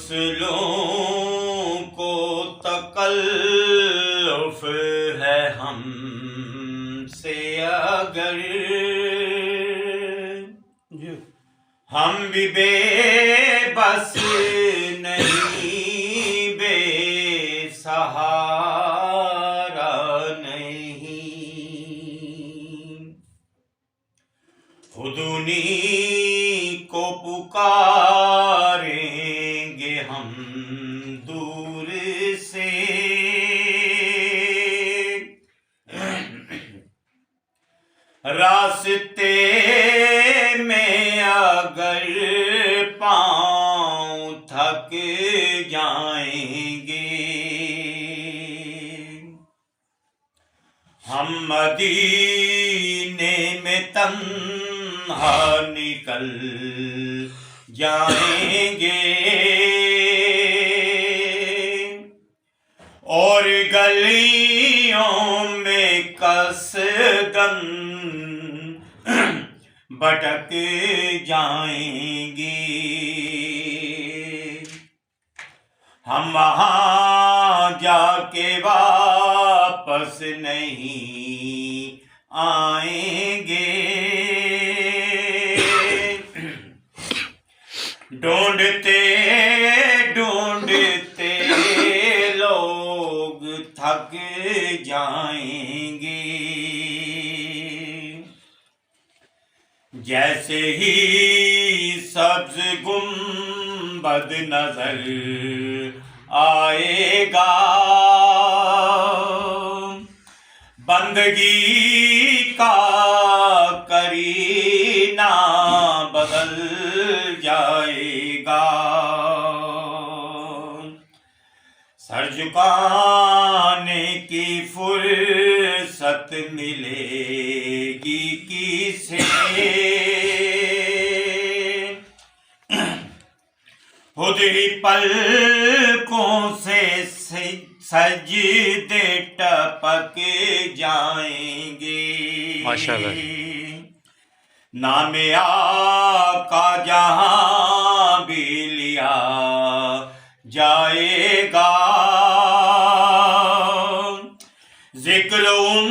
فصلوں کو تکلف ہے ہم سے اگر ہم بھی بے بس نہیں، بے سہارا نہیں، خود انہی کو پکاریں گے ہم دور سے، راستے میں اگر پاؤں تھک جائیں گے، ہم مدینے میں تنہا نکل جائیں گے، اور گلیوں میں قصداً بھٹک جائیں گے، ہم وہاں جا کے واپس نہیں آئیں گے، ڈھونڈتے ڈھونڈتے لوگ تھک جائیں گے، جیسے ہی سبز گنبد نظر آئے گا، بندگی کا کرینہ بدل جائے گا، سر جھکانے کی فرصت ملے گی کسے، خود ہی پلکوں سے سجدے ٹپک جائیں گے، ماشاءاللہ، نام آقا جہاں بھی لیا جائے گا، ذکر ان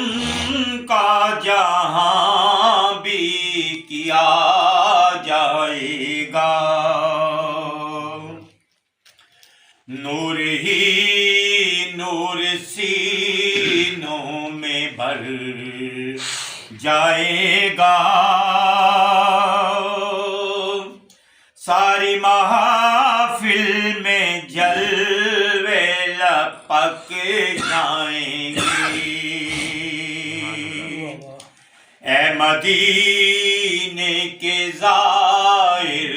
کا جہاں بھی کیا جائے گا، نور ہی نور سینوں میں بھر جائے گا، ساری محفل میں جلوے لپک جائیں گے، اے مدینے کے زائر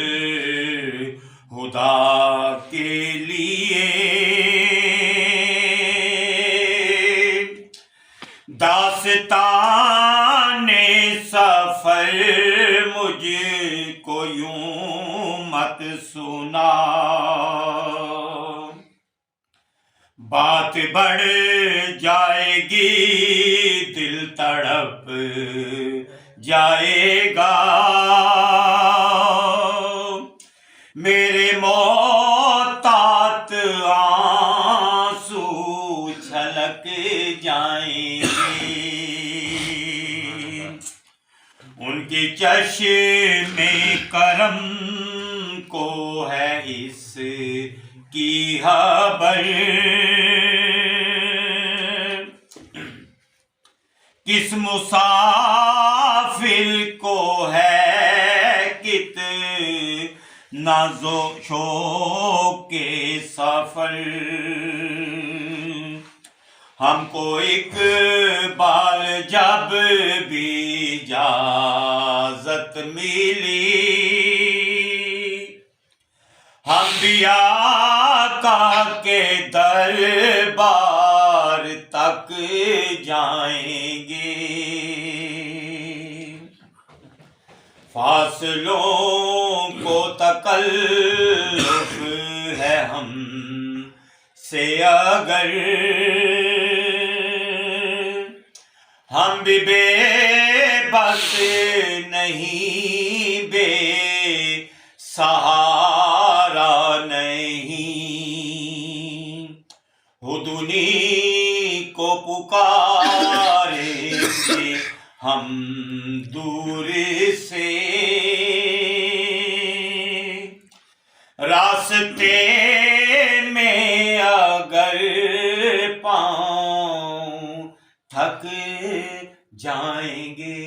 خدا کے لیے، داستان سفر مجھ کو یوں مت سنا، بات بڑھ جائے گی دل تڑپ جائے گا، میرے محتاط آنسو چھلک جائیں گے، ان کی چشم کرم کو ہے اس کی خبر، کس مسافر کو ہے کتنا شوق کے سفر، ہم کو اقبال جب بھی اجازت ملی، ہم بھی آقا کے دربار تک جائیں گے، فاصلوں کو تکلف ہے ہم سے اگر ہم بھی بے بس نہیں، بے سہارا نہیں، خودنی کو پکاریں گے ہم دور سے، راستے میں اگر پاؤں تھک جائیں گے۔